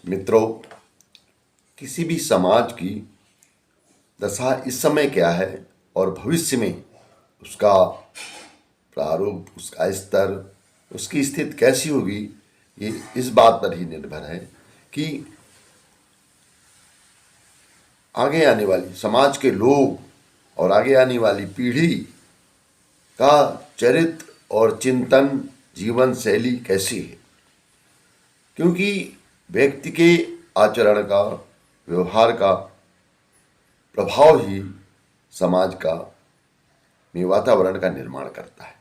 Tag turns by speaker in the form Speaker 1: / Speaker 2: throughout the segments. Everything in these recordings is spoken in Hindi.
Speaker 1: मित्रों, किसी भी समाज की दशा इस समय क्या है और भविष्य में उसका प्रारूप, उसका स्तर, उसकी स्थिति कैसी होगी, ये इस बात पर ही निर्भर है कि आगे आने वाली समाज के लोग और आगे आने वाली पीढ़ी का चरित्र और चिंतन, जीवन शैली कैसी है। क्योंकि व्यक्ति के आचरण का, व्यवहार का प्रभाव ही समाज का में वातावरण का निर्माण करता है।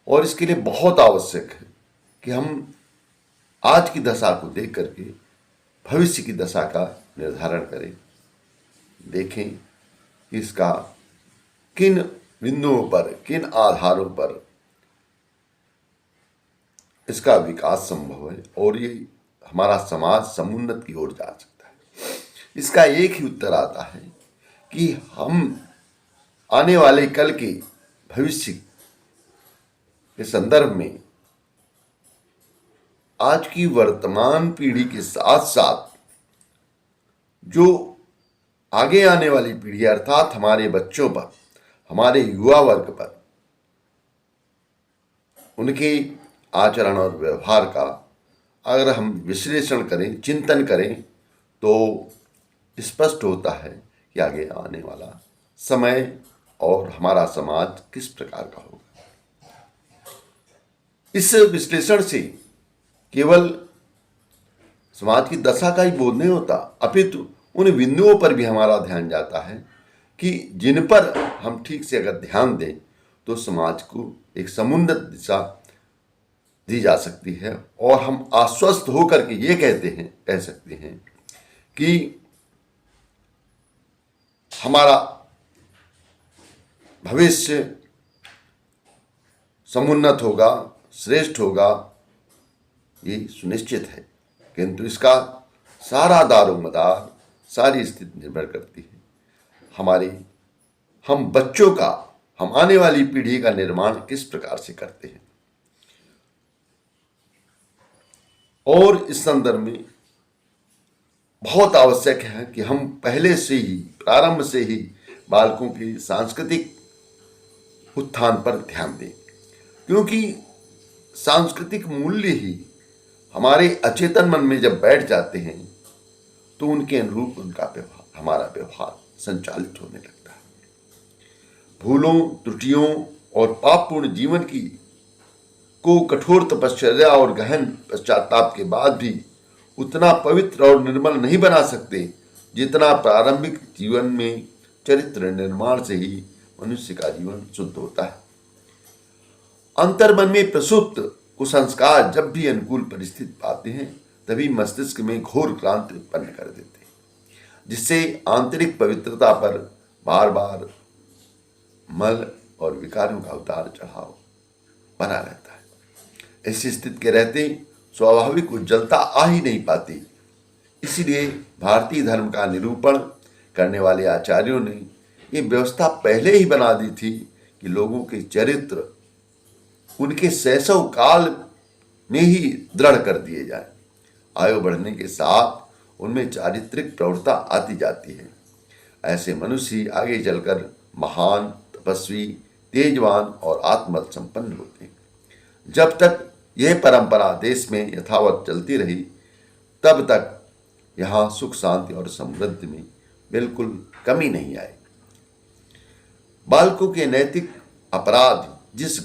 Speaker 1: और इसके लिए बहुत आवश्यक है कि हम आज की दशा को देख करके भविष्य की दशा का निर्धारण करें, देखें कि इसका किन बिंदुओं पर, किन आधारों पर इसका विकास संभव है और ये हमारा समाज समुन्नत की ओर जा सकता है। इसका एक ही उत्तर आता है कि हम आने वाले कल के भविष्य के संदर्भ में आज की वर्तमान पीढ़ी के साथ साथ जो आगे आने वाली पीढ़ी अर्थात हमारे बच्चों पर, हमारे युवा वर्ग पर, उनके आचरण और व्यवहार का अगर हम विश्लेषण करें, चिंतन करें, तो स्पष्ट होता है कि आगे आने वाला समय और हमारा समाज किस प्रकार का होगा। इस विश्लेषण से केवल समाज की दशा का ही बोध नहीं होता, अपितु उन बिंदुओं पर भी हमारा ध्यान जाता है कि जिन पर हम ठीक से अगर ध्यान दें तो समाज को एक समुन्नत दिशा दी जा सकती है और हम आश्वस्त होकर के ये कह सकते हैं कि हमारा भविष्य समुन्नत होगा, श्रेष्ठ होगा, ये सुनिश्चित है। किंतु इसका सारा दारोमदार, सारी स्थिति निर्भर करती है हम बच्चों का, हम आने वाली पीढ़ी का निर्माण किस प्रकार से करते हैं। और इस संदर्भ में बहुत आवश्यक है कि हम पहले से ही, प्रारंभ से ही बालकों के सांस्कृतिक उत्थान पर ध्यान दें, क्योंकि सांस्कृतिक मूल्य ही हमारे अचेतन मन में जब बैठ जाते हैं तो उनके अनुरूप हमारा व्यवहार संचालित होने लगता है। भूलों, त्रुटियों और पापपूर्ण जीवन को कठोर तपश्चर्या और गहन पश्चाताप के बाद भी उतना पवित्र और निर्मल नहीं बना सकते जितना प्रारंभिक जीवन में चरित्र निर्माण से ही मनुष्य का जीवन शुद्ध होता है। अंतर्मन में प्रसुप्त कुसंस्कार जब भी अनुकूल परिस्थिति पाते हैं तभी मस्तिष्क में घोर क्रांति उत्पन्न कर देते हैं, जिससे आंतरिक पवित्रता पर बार बार मल और विकारों का उतार चढ़ाव बना रहता है। ऐसी स्थिति के रहते स्वाभाविक उज्ज्वलता आ ही नहीं पाती। इसलिए भारतीय धर्म का निरूपण करने वाले आचार्यों ने ये व्यवस्था पहले ही बना दी थी कि लोगों के चरित्र उनके शैशव काल में ही दृढ़ कर दिए जाए। आयु बढ़ने के साथ उनमें चारित्रिक प्रवृत्ता आती जाती है। ऐसे मनुष्य आगे चलकर महान, तपस्वी, तेजवान और आत्मबल संपन्न होते हैं। जब तक यह परंपरा देश में यथावत चलती रही तब तक यहाँ सुख, शांति और समृद्धि में बिल्कुल कमी नहीं आई। बालकों के नैतिक अपराध जिस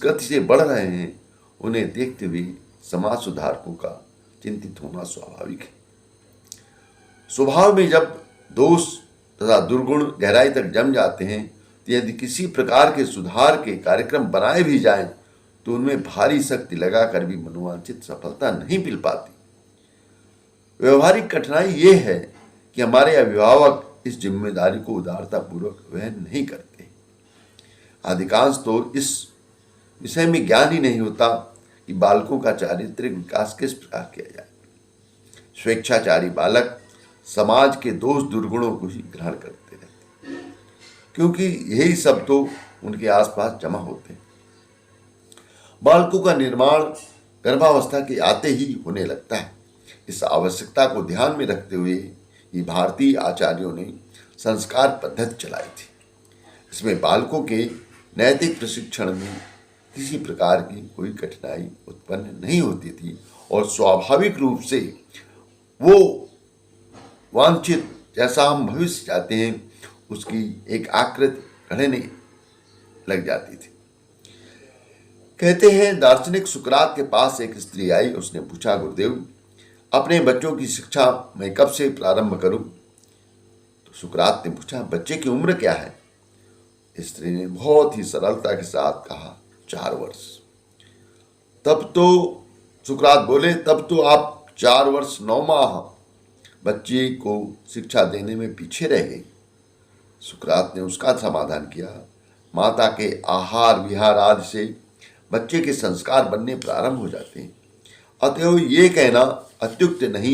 Speaker 1: गति से बढ़ रहे हैं, उन्हें देखते हुए समाज सुधारकों का चिंतित होना स्वाभाविक है। स्वभाव में जब दोष तथा दुर्गुण गहराई तक जम जाते हैं तो यदि किसी प्रकार के सुधार के कार्यक्रम बनाए भी जाएं तो उनमें भारी शक्ति लगाकर भी मनोवांछित सफलता नहीं मिल पाती। व्यवहारिक कठिनाई ये है कि हमारे अभिभावक इस जिम्मेदारी को उदारतापूर्वक वहन नहीं करते। अधिकांश तो इस विषय में ज्ञान ही नहीं होता कि बालकों का चारित्रिक विकास किस प्रकार किया जाए। स्वेच्छाचारी बालक समाज के दोष दुर्गुणों को ही ग्रहण करते रहते हैं, क्योंकि यही सब तो उनके आसपास जमा होते हैं। बालकों का निर्माण गर्भावस्था के आते ही होने लगता है। इस आवश्यकता को ध्यान में रखते हुए ही भारतीय आचार्यों ने संस्कार पद्धति चलाई थी। इसमें बालकों के नैतिक प्रशिक्षण में किसी प्रकार की कोई कठिनाई उत्पन्न नहीं होती थी और स्वाभाविक रूप से वो वांछित जैसा हम भविष्य चाहते हैं उसकी एक आकृति गढ़ने लग जाती थी। कहते हैं दार्शनिक सुकरात के पास एक स्त्री आई। उसने पूछा, गुरुदेव अपने बच्चों की शिक्षा मैं कब से प्रारंभ करूं? तो सुकरात ने पूछा, बच्चे की उम्र क्या है? स्त्री ने बहुत ही सरलता के साथ कहा, 4 वर्ष। तब तो सुकरात बोले, तब तो आप 4 वर्ष 9 माह बच्चे को शिक्षा देने में पीछे रह गई। सुकरात ने उसका समाधान किया, माता के आहार विहार आदि से बच्चे के संस्कार बनने प्रारंभ हो जाते हैं। अतएव ये कहना अत्युक्त नहीं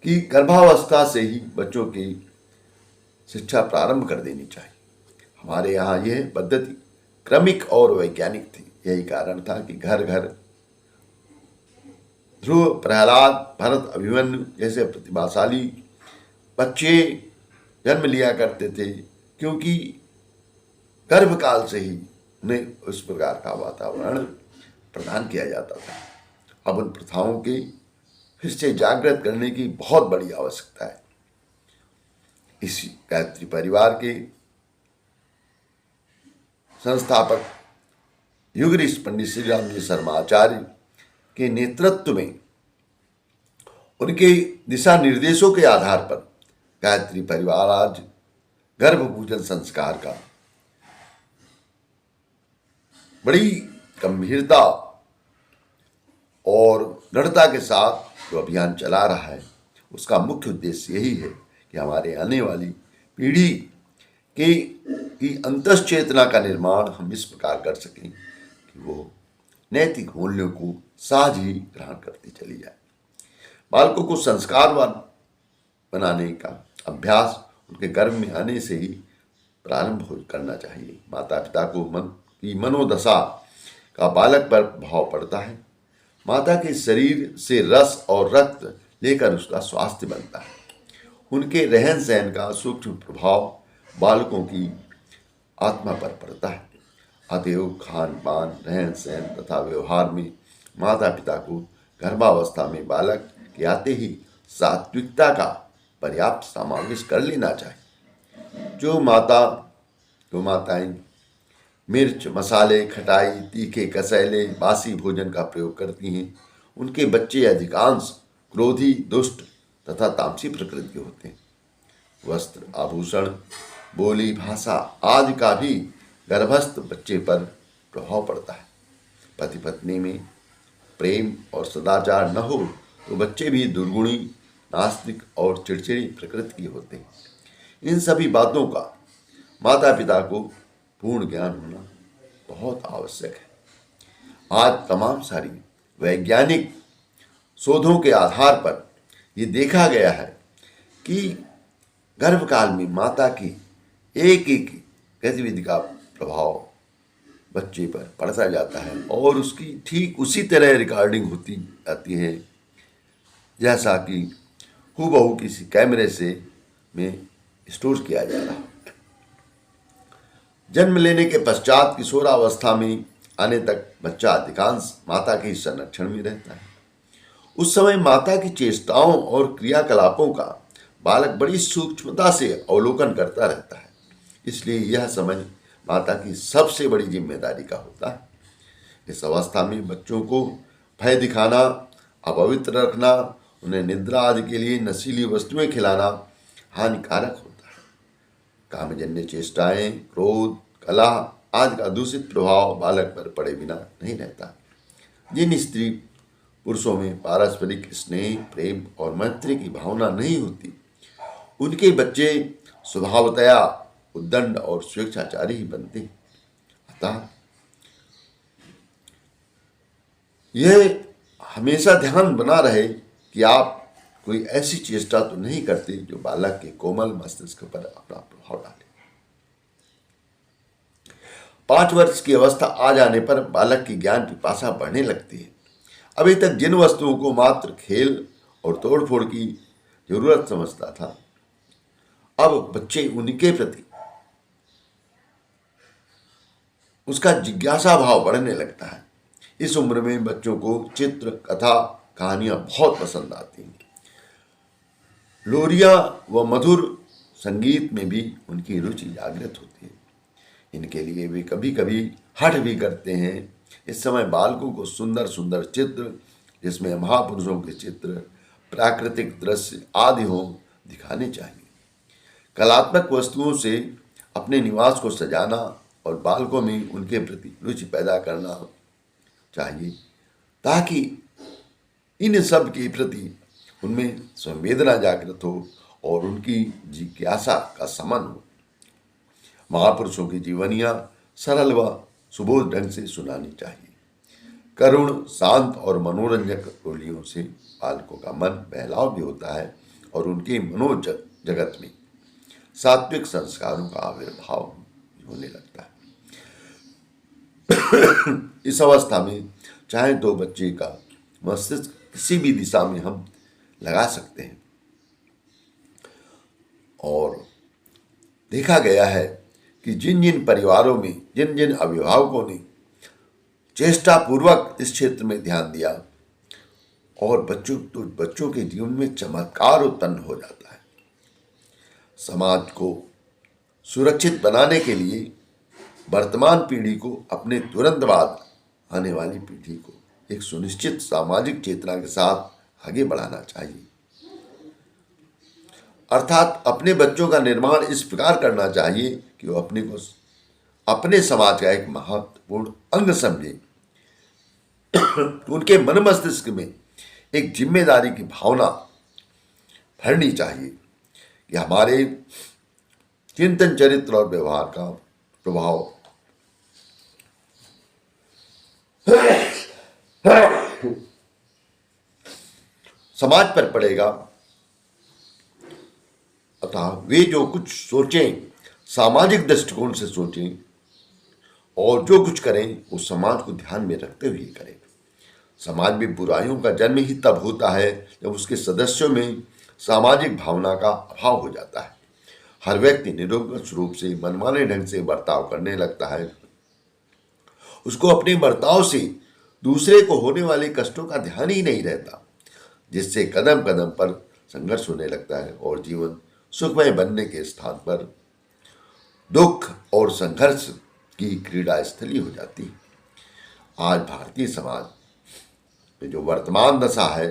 Speaker 1: कि गर्भावस्था से ही बच्चों की शिक्षा प्रारंभ कर देनी चाहिए। हमारे यहाँ यह पद्धति क्रमिक और वैज्ञानिक थी। यही कारण था कि घर घर ध्रुव, प्रहलाद, भरत, अभिमन्यु जैसे प्रतिभाशाली बच्चे जन्म लिया करते थे, क्योंकि गर्भकाल से ही उन्हें उस प्रकार का वातावरण प्रदान किया जाता था। अब उन प्रथाओं की फिर से जागृत करने की बहुत बड़ी आवश्यकता है। इसी गायत्री परिवार के संस्थापक युगऋषि पंडित श्री राम जी शर्मा आचार्य के नेतृत्व में उनके दिशा निर्देशों के आधार पर गायत्री परिवार आज गर्भ पूजन संस्कार का बड़ी गंभीरता और दृढ़ता के साथ जो अभियान चला रहा है, उसका मुख्य उद्देश्य यही है कि हमारे आने वाली पीढ़ी की अंतश्चेतना का निर्माण हम इस प्रकार कर सकें कि वो नैतिक मूल्यों को सहज ही ग्रहण करती चली जाए। बालकों को संस्कारवान बनाने का अभ्यास उनके गर्भ में आने से ही प्रारंभ करना चाहिए। माता पिता को मन की मनोदशा का बालक पर प्रभाव पड़ता है। माता के शरीर से रस और रक्त लेकर उसका स्वास्थ्य बनता है। उनके रहन सहन का सूक्ष्म प्रभाव बालकों की आत्मा पर पड़ता है। अतएव खान पान, रहन सहन तथा व्यवहार में माता पिता को गर्भावस्था में बालक के आते ही सात्विकता का पर्याप्त समावेश कर लेना चाहिए। जो माताएं मिर्च, मसाले, खटाई, तीखे, कसैले, बासी भोजन का प्रयोग करती हैं, उनके बच्चे अधिकांश क्रोधी, दुष्ट तथा तामसी प्रकृति के होते हैं। वस्त्र, आभूषण, बोली, भाषा आदि का भी गर्भस्थ बच्चे पर प्रभाव पड़ता है। पति पत्नी में प्रेम और सदाचार न हो तो बच्चे भी दुर्गुणी, नास्तिक और चिड़चिड़ी प्रकृति के होते हैं। इन सभी बातों का माता पिता को पूर्ण ज्ञान होना बहुत आवश्यक है। आज तमाम सारी वैज्ञानिक शोधों के आधार पर ये देखा गया है कि गर्भकाल में माता की एक एक गतिविधि का प्रभाव बच्चे पर पड़ता जाता है और उसकी ठीक उसी तरह रिकॉर्डिंग होती जाती है जैसा कि हूबहू किसी कैमरे से में स्टोर किया जा रहा है। जन्म लेने के पश्चात किशोरावस्था में आने तक बच्चा अधिकांश माता के संरक्षण में रहता है। उस समय माता की चेष्टाओं और क्रियाकलापों का बालक बड़ी सूक्ष्मता से अवलोकन करता रहता है। इसलिए यह समय माता की सबसे बड़ी जिम्मेदारी का होता है। इस अवस्था में बच्चों को भय दिखाना, अपवित्र रखना, उन्हें निद्रा आदि के लिए नशीली वस्तुएं खिलाना हानिकारक होता है। कामजन्य चेष्टाएं, क्रोध, कलह आदि का दूषित प्रभाव बालक पर पड़े बिना नहीं रहता। जिन स्त्री पुरुषों में पारस्परिक स्नेह, प्रेम और मैत्री की भावना नहीं होती, उनके बच्चे स्वभावतया उद्दंड और स्वेच्छाचारी ही बनते हैं। अतः यह हमेशा ध्यान बना रहे कि आप कोई ऐसी चेष्टा तो नहीं करते जो बालक के कोमल मस्तिष्क पर अपना प्रभाव डाले। 5 वर्ष की अवस्था आ जाने पर बालक की ज्ञान पिपासा बढ़ने लगती है। अभी तक जिन वस्तुओं को मात्र खेल और तोड़फोड़ की जरूरत समझता था, अब बच्चे उनके प्रति उसका जिज्ञासा भाव बढ़ने लगता है। इस उम्र में बच्चों को चित्र, कथा, कहानियां बहुत पसंद आती हैं। लोरियां व मधुर संगीत में भी उनकी रुचि जागृत होती है। इनके लिए वे कभी कभी हठ भी करते हैं। इस समय बालकों को सुंदर सुंदर चित्र, जिसमें महापुरुषों के चित्र, प्राकृतिक दृश्य आदि हो, दिखाने चाहिए। कलात्मक वस्तुओं से अपने निवास को सजाना और बालकों में उनके प्रति रुचि पैदा करना चाहिए, ताकि इन सब के प्रति उनमें संवेदना जागृत हो और उनकी जिज्ञासा का समन हो। महापुरुषों की जीवनियां सरल व सुबोध ढंग से सुनानी चाहिए। करुण, शांत और मनोरंजक बोलियों से बालकों का मन बहलाव भी होता है और उनके मनोज जगत में सात्विक संस्कारों का आविर्भाव होने लगता है। इस अवस्था में चाहे तो बच्चे का मस्तिष्क किसी भी दिशा में हम लगा सकते हैं। और देखा गया है कि जिन जिन परिवारों में जिन जिन अभिभावकों ने चेष्टा पूर्वक इस क्षेत्र में ध्यान दिया और बच्चों के जीवन में चमत्कार उत्पन्न हो जाता है। समाज को सुरक्षित बनाने के लिए वर्तमान पीढ़ी को अपने तुरंत बाद आने वाली पीढ़ी को एक सुनिश्चित सामाजिक चेतना के साथ आगे बढ़ाना चाहिए। अर्थात अपने बच्चों का निर्माण इस प्रकार करना चाहिए कि वो अपने को अपने समाज का एक महत्वपूर्ण अंग समझे। उनके मन मस्तिष्क में एक जिम्मेदारी की भावना भरनी चाहिए कि हमारे चिंतन, चरित्र और व्यवहार का प्रभाव समाज पर पड़ेगा, अतः वे जो कुछ सोचें सामाजिक दृष्टिकोण से सोचें और जो कुछ करें वो समाज को ध्यान में रखते हुए करें। समाज में बुराइयों का जन्म ही तब होता है जब उसके सदस्यों में सामाजिक भावना का अभाव हो जाता है। हर व्यक्ति निरंकुश रूप से मनमाने ढंग से बर्ताव करने लगता है। उसको अपने बर्ताव से दूसरे को होने वाले कष्टों का ध्यान ही नहीं रहता, जिससे कदम कदम पर संघर्ष होने लगता है और जीवन सुखमय बनने के स्थान पर दुख और संघर्ष की क्रीड़ा स्थली हो जाती है। आज भारतीय समाज में जो वर्तमान दशा है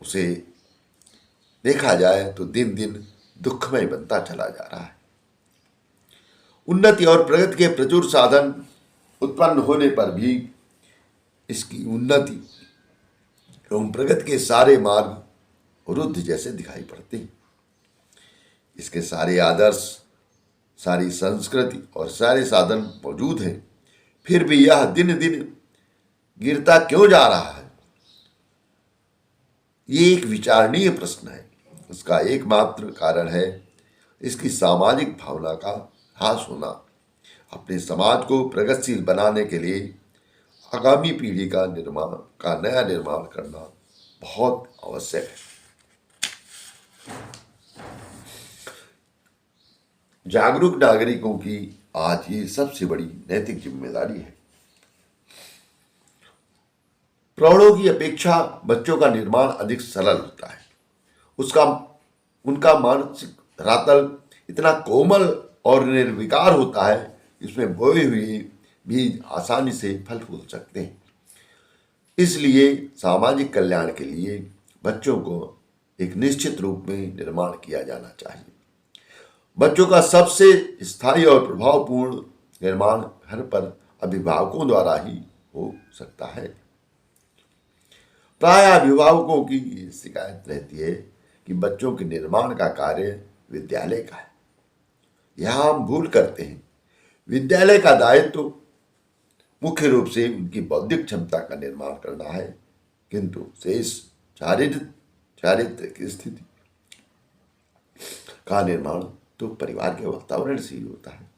Speaker 1: उसे देखा जाए तो दिन दिन दुखमय बनता चला जा रहा है। उन्नति और प्रगति के प्रचुर साधन उत्पन्न होने पर भी इसकी उन्नति एवं प्रगति के सारे मार्ग रुद्ध जैसे दिखाई पड़ते हैं। इसके सारे आदर्श, सारी संस्कृति और सारे साधन मौजूद हैं, फिर भी यह दिन दिन गिरता क्यों जा रहा है? ये एक विचारणीय प्रश्न है। इसका एकमात्र कारण है इसकी सामाजिक भावना का ह्रास होना। अपने समाज को प्रगतिशील बनाने के लिए आगामी पीढ़ी का नया निर्माण करना बहुत आवश्यक है। जागरूक नागरिकों की आज ये सबसे बड़ी नैतिक जिम्मेदारी है। प्रौढ़ों की अपेक्षा बच्चों का निर्माण अधिक सरल होता है। उनका मानसिक धरातल इतना कोमल और निर्विकार होता है, इसमें बोए हुए बीज आसानी से फल फूल सकते हैं। इसलिए सामाजिक कल्याण के लिए बच्चों को एक निश्चित रूप में निर्माण किया जाना चाहिए। बच्चों का सबसे स्थायी और प्रभावपूर्ण निर्माण घर पर अभिभावकों द्वारा ही हो सकता है। प्राय अभिभावकों की शिकायत रहती है कि बच्चों के निर्माण का कार्य विद्यालय का है। यहां हम भूल करते हैं। विद्यालय का दायित्व तो मुख्य रूप से उनकी बौद्धिक क्षमता का निर्माण करना है, किंतु शेष चारित्रिक स्थिति का निर्माण तो परिवार के वातावरण से ही होता है।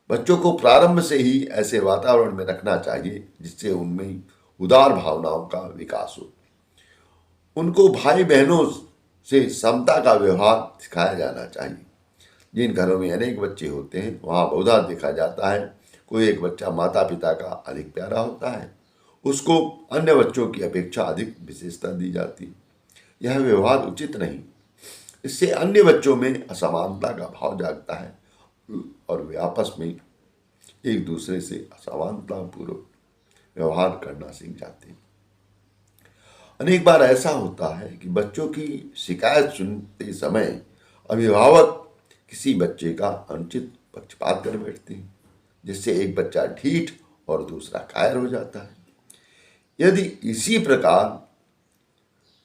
Speaker 1: बच्चों को प्रारंभ से ही ऐसे वातावरण में रखना चाहिए जिससे उनमें उदार भावनाओं का विकास हो। उनको भाई बहनों से समता का व्यवहार सिखाया जाना चाहिए। जिन घरों में अनेक बच्चे होते हैं वहाँ बहुधा देखा जाता है कोई एक बच्चा माता पिता का अधिक प्यारा होता है, उसको अन्य बच्चों की अपेक्षा अधिक विशेषता दी जाती है। यह व्यवहार उचित नहीं। इससे अन्य बच्चों में असमानता का भाव जागता है और वे आपस में एक दूसरे से असमानतापूर्वक व्यवहार करना सीख जाते हैं। अनेक बार ऐसा होता है कि बच्चों की शिकायत सुनते समय अभिभावक किसी बच्चे का अनुचित पक्षपात कर बैठते हैं, जिससे एक बच्चा ढीठ और दूसरा कायर हो जाता है। यदि इसी प्रकार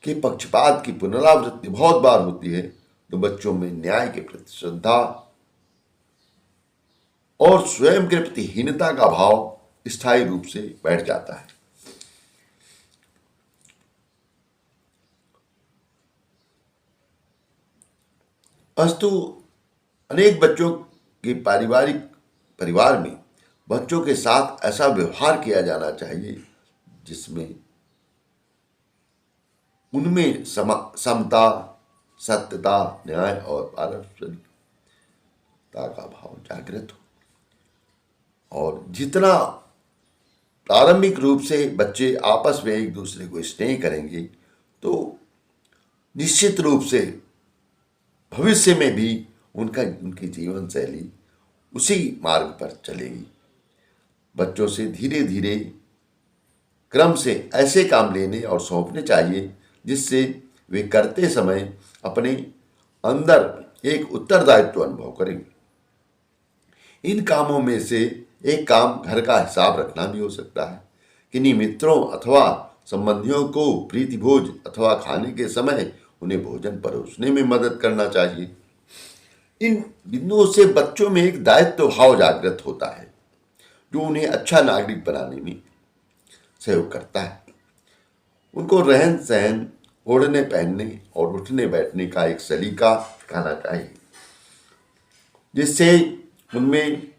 Speaker 1: के पक्षपात की पुनरावृत्ति बहुत बार होती है तो बच्चों में न्याय के प्रति श्रद्धा और स्वयं के प्रति हीनता का भाव स्थायी रूप से बैठ जाता है। अस्तु अनेक बच्चों के परिवार में बच्चों के साथ ऐसा व्यवहार किया जाना चाहिए जिसमें उनमें समता, सत्यता, न्याय और पारस्परिकता का भाव जागृत हो। और जितना प्रारंभिक रूप से बच्चे आपस में एक दूसरे को स्नेह करेंगे तो निश्चित रूप से भविष्य में भी उनकी जीवन शैली उसी मार्ग पर चलेगी। बच्चों से धीरे धीरे क्रम से ऐसे काम लेने और सौंपने चाहिए जिससे वे करते समय अपने अंदर एक उत्तरदायित्व अनुभव करेंगे। इन कामों में से एक काम घर का हिसाब रखना भी हो सकता है। किन्हीं मित्रों अथवा संबंधियों को प्रीति भोज अथवा खाने के समय उन्हें भोजन परोसने में मदद करना चाहिए। इन बिंदुओं से बच्चों में एक दायित्व भाव जागृत होता है जो उन्हें अच्छा नागरिक बनाने में सहयोग करता है। उनको रहन सहन, ओढ़ने पहनने और उठने बैठने का एक सलीका सिखाना चाहिए जिससे उनमें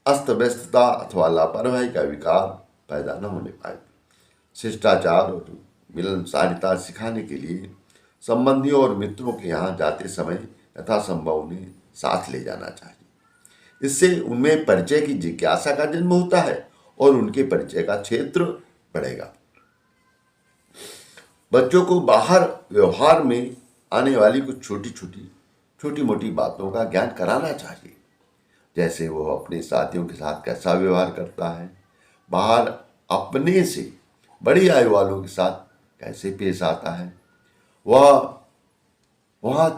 Speaker 1: अस्त व्यस्तता अथवा लापरवाही का विकार पैदा न होने पाए। शिष्टाचार और मिलनसारिता सिखाने के लिए संबंधियों और मित्रों के यहाँ जाते समय यथासंभव उन्हें साथ ले जाना चाहिए। इससे उनमें परिचय की जिज्ञासा का जन्म होता है और उनके परिचय का क्षेत्र बढ़ेगा। बच्चों को बाहर व्यवहार में आने वाली कुछ छोटी मोटी बातों का ज्ञान कराना चाहिए, जैसे वो अपने साथियों के साथ कैसा व्यवहार करता है, बाहर अपने से बड़ी आयु वालों के साथ कैसे पेश आता है, वह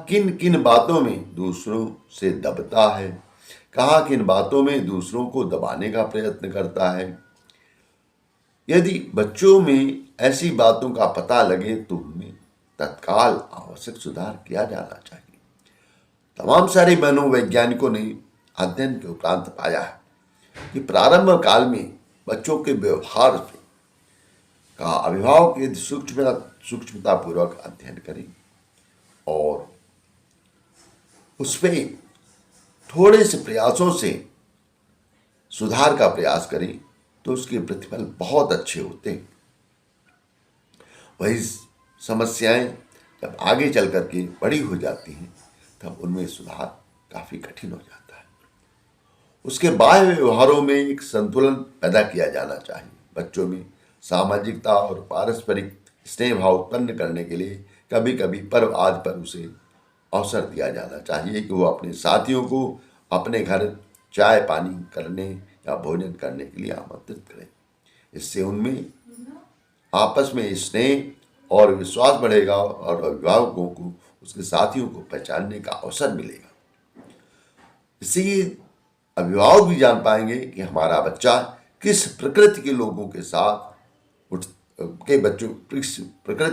Speaker 1: किन किन बातों में दूसरों से दबता है, कहाँ किन बातों में दूसरों को दबाने का प्रयत्न करता है। यदि बच्चों में ऐसी बातों का पता लगे तो उनमें तत्काल आवश्यक सुधार किया जाना चाहिए। तमाम सारे मनोवैज्ञानिकों ने अध्ययन के उपरांत पाया है कि प्रारंभ काल में बच्चों के व्यवहार का अभिभावक यदि सूक्ष्मतापूर्वक अध्ययन करें और उसमें थोड़े से प्रयासों से सुधार का प्रयास करें तो उसके प्रतिफल बहुत अच्छे होते हैं। वही समस्याएं जब आगे चल करके बड़ी हो जाती हैं तब उनमें सुधार काफ़ी कठिन हो जाता है। उसके बाह्य व्यवहारों में एक संतुलन पैदा किया जाना चाहिए। बच्चों में सामाजिकता और पारस्परिक स्नेह भाव उत्पन्न करने के लिए कभी कभी पर्व आदि पर उसे अवसर दिया जाना चाहिए कि वो अपने साथियों को अपने घर चाय पानी करने या भोजन करने के लिए आमंत्रित करें। इससे उनमें आपस में स्नेह और विश्वास बढ़ेगा और अभिभावकों को उसके साथियों को पहचानने का अवसर मिलेगा। इससे अभिभावक भी जान पाएंगे कि हमारा बच्चा किस प्रकृति के लोगों के साथ प्रकृति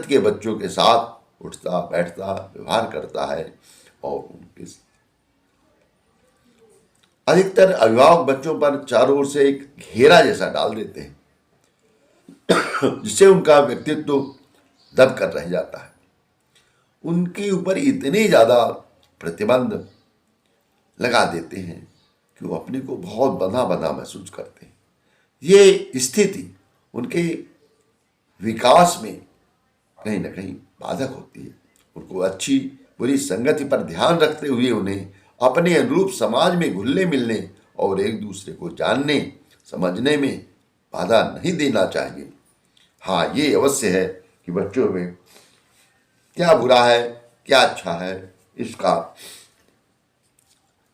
Speaker 1: के बच्चों के साथ उठता बैठता व्यवहार करता है। और उनके अधिकतर अभिभावक बच्चों पर चारों ओर से एक घेरा जैसा डाल देते हैं जिससे उनका व्यक्तित्व दब कर रह जाता है। उनके ऊपर इतने ज़्यादा प्रतिबंध लगा देते हैं कि कि वो अपने को बहुत बंधा बंधा महसूस करते हैं। ये स्थिति उनके विकास में कहीं ना कहीं बाधक होती है। उनको अच्छी बुरी संगति पर ध्यान रखते हुए उन्हें अपने अनुरूप समाज में घुलने मिलने और एक दूसरे को जानने समझने में बाधा नहीं देना चाहिए। हाँ, ये अवश्य है कि बच्चों में क्या बुरा है क्या अच्छा है इसका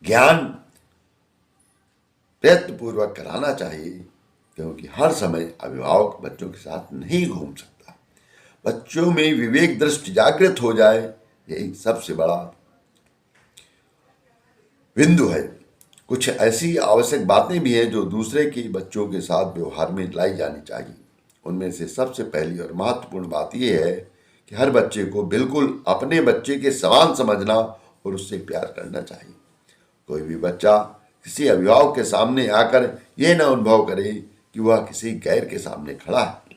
Speaker 1: ज्ञान प्रयत्नपूर्वक कराना चाहिए, क्योंकि हर समय अभिभावक बच्चों के साथ नहीं घूम सकता। बच्चों में विवेक दृष्टि जागृत हो जाए, यही सबसे बड़ा बिंदु है। कुछ ऐसी आवश्यक बातें भी हैं जो दूसरे के बच्चों के साथ व्यवहार में लाई जानी चाहिए। उनमें से सबसे पहली और महत्वपूर्ण बात यह है कि हर बच्चे को बिल्कुल अपने बच्चे के समान समझना और उससे प्यार करना चाहिए। कोई भी बच्चा किसी अभिभावक के सामने आकर यह न अनुभव करे कि वह किसी गैर के सामने खड़ा है।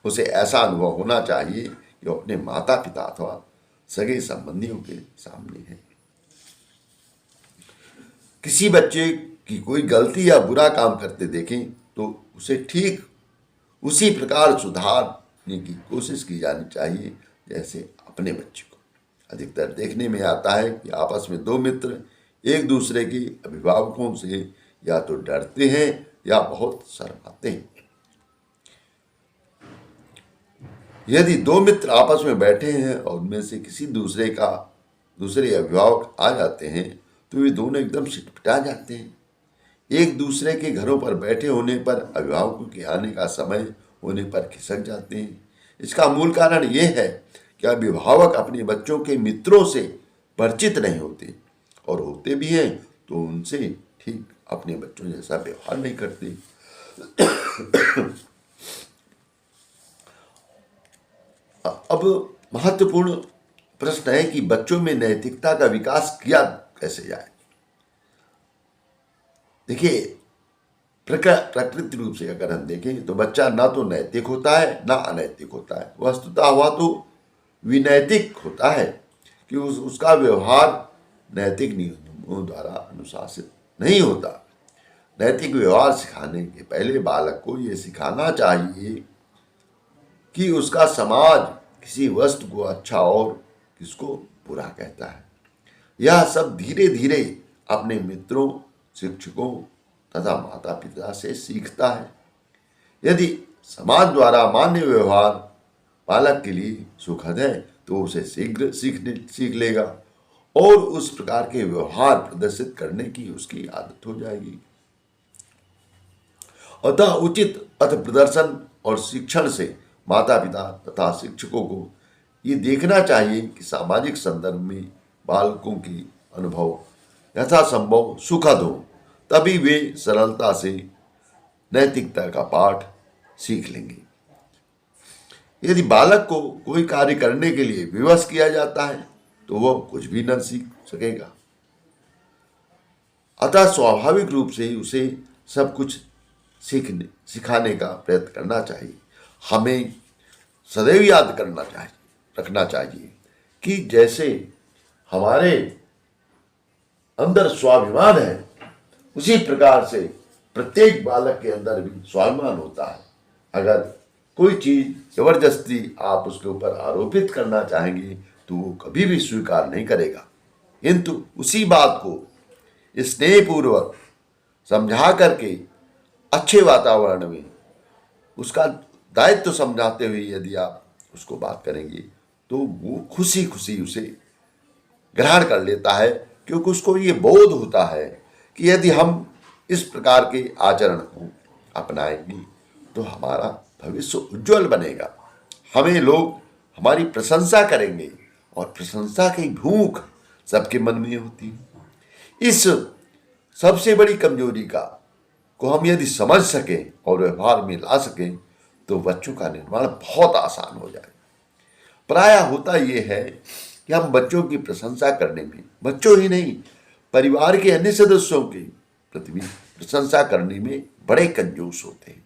Speaker 1: उसे ऐसा अनुभव होना चाहिए कि वह अपने माता पिता अथवा सगे संबंधियों के सामने है। किसी बच्चे की कोई गलती या बुरा काम करते देखें तो उसे ठीक उसी प्रकार सुधारने की कोशिश की जानी चाहिए जैसे अपने बच्चे को। अधिकतर देखने में आता है कि आपस में दो मित्र एक दूसरे के अभिभावकों से या तो डरते हैं या बहुत शर्माते हैं। यदि दो मित्र आपस में बैठे हैं और उनमें से किसी दूसरे अभिभावक आ जाते हैं तो वे दोनों एकदम सिटपटा जाते हैं। एक दूसरे के घरों पर बैठे होने पर अभिभावकों के आने का समय होने पर खिसक जाते हैं। इसका मूल कारण यह है कि अभिभावक अपने बच्चों के मित्रों से परिचित नहीं होते, और होते भी हैं तो उनसे ठीक अपने बच्चों जैसा व्यवहार नहीं करते। अब महत्वपूर्ण प्रश्न है कि बच्चों में नैतिकता का विकास किया कैसे जाए। देखिए, प्राकृतिक रूप से अगर हम देखें तो बच्चा ना तो नैतिक होता है ना अनैतिक होता है। वस्तुतः हुआ तो विनैतिक होता है कि उसका व्यवहार नैतिक नियमों द्वारा अनुशासित नहीं होता। नैतिक व्यवहार सिखाने के पहले बालक को यह सिखाना चाहिए कि उसका समाज किसी वस्तु को अच्छा और किसको बुरा कहता है। यह सब धीरे धीरे अपने मित्रों, शिक्षकों तथा माता पिता से सीखता है। यदि समाज द्वारा मान्य व्यवहार बालक के लिए सुखद है तो उसे शीघ्र सीख लेगा और उस प्रकार के व्यवहार प्रदर्शित करने की उसकी आदत हो जाएगी। अतः उचित पथ प्रदर्शन और शिक्षण से माता पिता तथा शिक्षकों को ये देखना चाहिए कि सामाजिक संदर्भ में बालकों की अनुभव यथासंभव सुखद हो, तभी वे सरलता से नैतिकता का पाठ सीख लेंगे। यदि बालक को कोई कार्य करने के लिए विवश किया जाता है तो वह कुछ भी न सीख सकेगा। अतः स्वाभाविक रूप से उसे सब कुछ सिखाने का प्रयत्न करना चाहिए। हमें सदैव याद रखना चाहिए कि जैसे हमारे अंदर स्वाभिमान है, उसी प्रकार से प्रत्येक बालक के अंदर भी स्वाभिमान होता है। अगर कोई चीज जबरदस्ती आप उसके ऊपर आरोपित करना चाहेंगे तो वो कभी भी स्वीकार नहीं करेगा, किंतु उसी बात को स्नेहपूर्वक समझा करके अच्छे वातावरण में उसका दायित्व समझाते हुए यदि आप उसको बात करेंगे तो वो खुशी खुशी उसे ग्रहण कर लेता है, क्योंकि उसको ये बोध होता है कि यदि हम इस प्रकार के आचरण को अपनाएंगे तो हमारा भविष्य उज्जवल बनेगा। हमें लोग हमारी प्रशंसा करेंगे और प्रशंसा की भूख सबके मन में होती है। इस सबसे बड़ी कमजोरी को हम यदि समझ सकें और व्यवहार में ला सकें तो बच्चों का निर्माण बहुत आसान हो जाए। प्रायः होता यह है कि हम बच्चों की प्रशंसा करने में, बच्चों ही नहीं परिवार के अन्य सदस्यों की प्रति भी प्रशंसा करने में बड़े कंजूस होते हैं।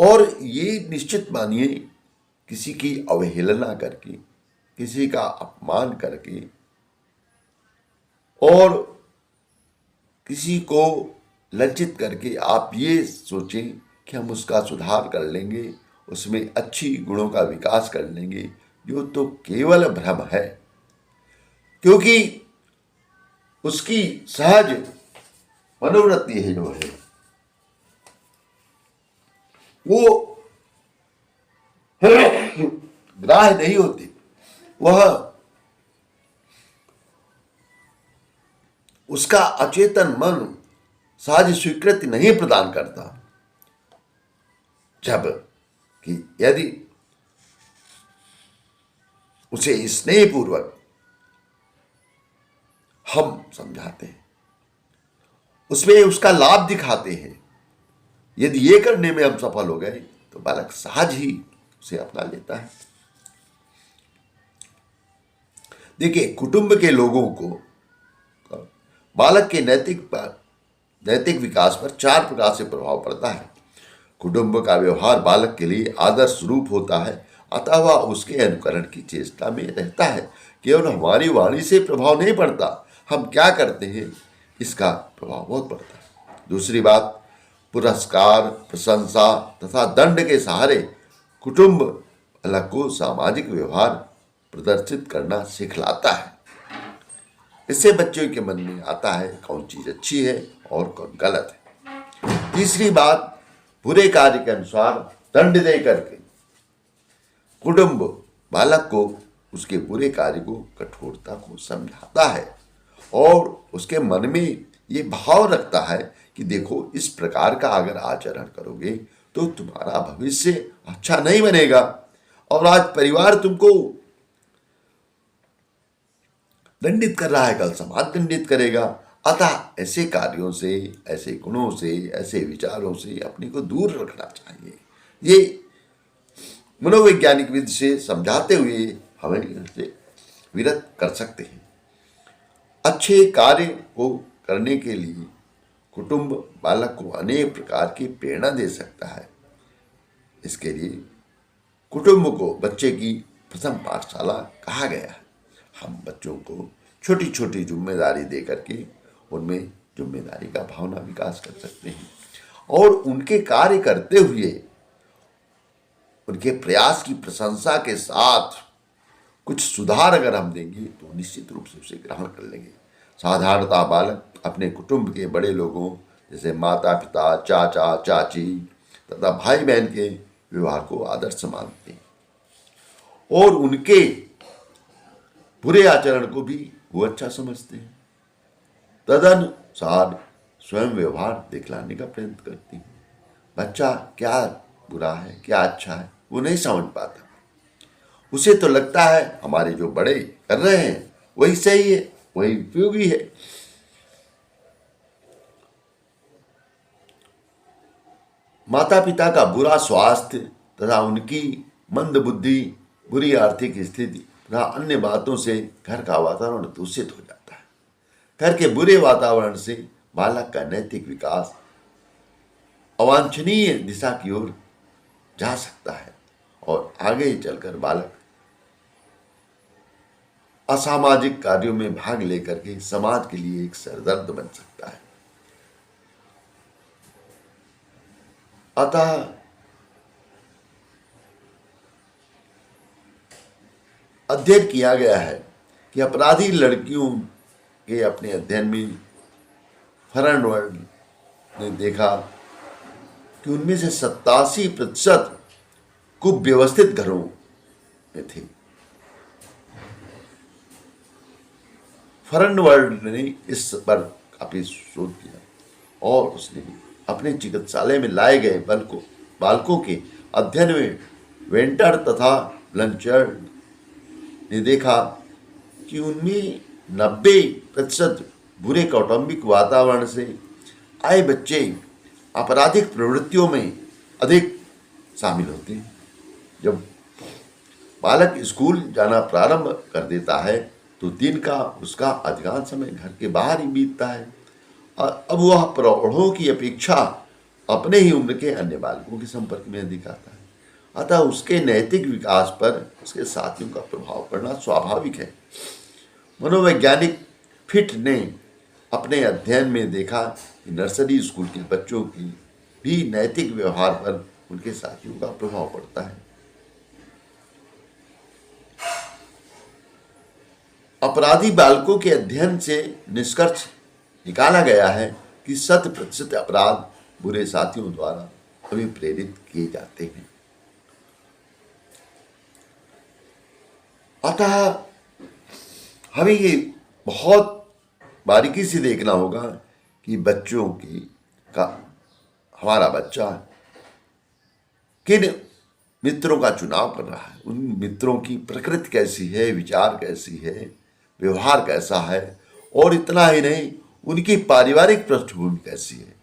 Speaker 1: और ये निश्चित मानिए, किसी की अवहेलना करके, किसी का अपमान करके और किसी को लज्जित करके आप ये सोचें कि हम उसका सुधार कर लेंगे, उसमें अच्छी गुणों का विकास कर लेंगे, जो तो केवल भ्रम है। क्योंकि उसकी सहज मनोवृत्ति है जो है वो ग्राह्य नहीं होती, वह उसका अचेतन मन सहज स्वीकृति नहीं प्रदान करता। जब कि यदि उसे स्नेहपूर्वक हम समझाते हैं, उसमें उसका लाभ दिखाते हैं, यदि ये करने में हम सफल हो गए तो बालक सहज ही उसे अपना लेता है। देखिए, कुटुंब के लोगों को बालक के नैतिक विकास पर 4 प्रकार से प्रभाव पड़ता है। कुटुंब का व्यवहार बालक के लिए आदर्श रूप होता है, अतः वह उसके अनुकरण की चेष्टा में रहता है। केवल हमारी वाणी से प्रभाव नहीं पड़ता, हम क्या करते हैं इसका प्रभाव बहुत पड़ता है। दूसरी बात, पुरस्कार, प्रशंसा तथा दंड के सहारे कुटुंब बालक को सामाजिक व्यवहार प्रदर्शित करना सिखलाता है। इससे बच्चों के मन में आता है कौन चीज अच्छी है और कौन गलत है। तीसरी बात, बुरे कार्य के अनुसार दंड दे करके कुटुंब बालक को उसके बुरे कार्य को कठोरता को समझाता है और उसके मन में ये भाव रखता है कि देखो, इस प्रकार का अगर आचरण करोगे तो तुम्हारा भविष्य अच्छा नहीं बनेगा और आज परिवार तुमको दंडित कर रहा है, कल समाज दंडित करेगा। अतः ऐसे कार्यों से, ऐसे गुणों से, ऐसे विचारों से अपने को दूर रखना चाहिए। ये मनोवैज्ञानिक विधि से समझाते हुए हमें इनसे विरत कर सकते हैं। अच्छे कार्य को करने के लिए कुटुंब बालक को अनेक प्रकार की प्रेरणा दे सकता है। इसके लिए कुटुंब को बच्चे की प्रथम पाठशाला कहा गया है। हम बच्चों को छोटी छोटी जिम्मेदारी दे करके उनमें जिम्मेदारी का भावना विकास कर सकते हैं और उनके कार्य करते हुए उनके प्रयास की प्रशंसा के साथ कुछ सुधार अगर हम देंगे तो निश्चित रूप से उसे ग्रहण कर लेंगे। साधारणतः बालक अपने कुटुंब के बड़े लोगों जैसे माता पिता, चाचा चाची तथा भाई बहन के व्यवहार को आदर्श मानते हैं और उनके बुरे आचरण को भी वो अच्छा समझते हैं। तदनुसार स्वयं व्यवहार दिखलाने का प्रयत्न करते हैं। बच्चा क्या बुरा है क्या अच्छा है वो नहीं समझ पाता, उसे तो लगता है हमारे जो बड़े कर रहे हैं वही सही है, वही उपयोगी है। माता पिता का बुरा स्वास्थ्य तथा उनकी मंद बुद्धि, बुरी आर्थिक स्थिति तथा अन्य बातों से घर का वातावरण दूषित हो जाता है। घर के बुरे वातावरण से बालक का नैतिक विकास अवांछनीय दिशा की ओर जा सकता है और आगे चलकर बालक असामाजिक कार्यों में भाग लेकर के समाज के लिए एक सरदर्द बन सकता है। अतः अध्ययन किया गया है कि अपराधी लड़कियों के अपने अध्ययन में फर्नवर्ड ने देखा कि उनमें से 87% कुव्यवस्थित घरों में थे। फर्नवर्ड ने इस पर काफी शोध किया और उसने अपने चिकित्सालय में लाए गए बालकों के अध्ययन में वेंटर तथा ब्लंचर्ड ने देखा कि उनमें 90% बुरे कौटुंबिक वातावरण से आए बच्चे आपराधिक प्रवृत्तियों में अधिक शामिल होते हैं। जब बालक स्कूल जाना प्रारंभ कर देता है तो दिन का उसका अधिकांश समय घर के बाहर ही बीतता है और अब वह प्रौढ़ों की अपेक्षा अपने ही उम्र के अन्य बालकों के संपर्क में अधिक आता है। अतः उसके नैतिक विकास पर उसके साथियों का प्रभाव पड़ना स्वाभाविक है। मनोवैज्ञानिक फिट ने अपने अध्ययन में देखा कि नर्सरी स्कूल के बच्चों की भी नैतिक व्यवहार पर उनके साथियों का प्रभाव पड़ता है। अपराधी बालकों के अध्ययन से निष्कर्ष निकाला गया है कि 100% अपराध बुरे साथियों द्वारा अभिप्रेरित किए जाते हैं। अतः हमें ये बहुत बारीकी से देखना होगा कि बच्चों की का हमारा बच्चा किन मित्रों का चुनाव कर रहा है, उन मित्रों की प्रकृति कैसी है, विचार कैसी है, व्यवहार कैसा है, और इतना ही नहीं उनकी पारिवारिक पृष्ठभूमि कैसी है।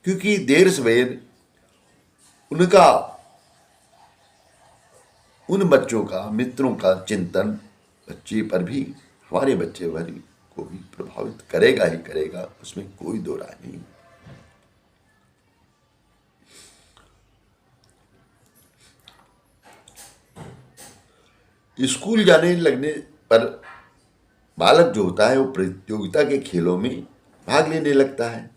Speaker 1: क्योंकि देर सवेर उन बच्चों का, मित्रों का चिंतन बच्चे पर भी, हमारे बच्चे भर को भी प्रभावित करेगा ही करेगा, उसमें कोई दो राय नहीं। स्कूल जाने लगने पर बालक जो होता है वो प्रतियोगिता के खेलों में भाग लेने लगता है।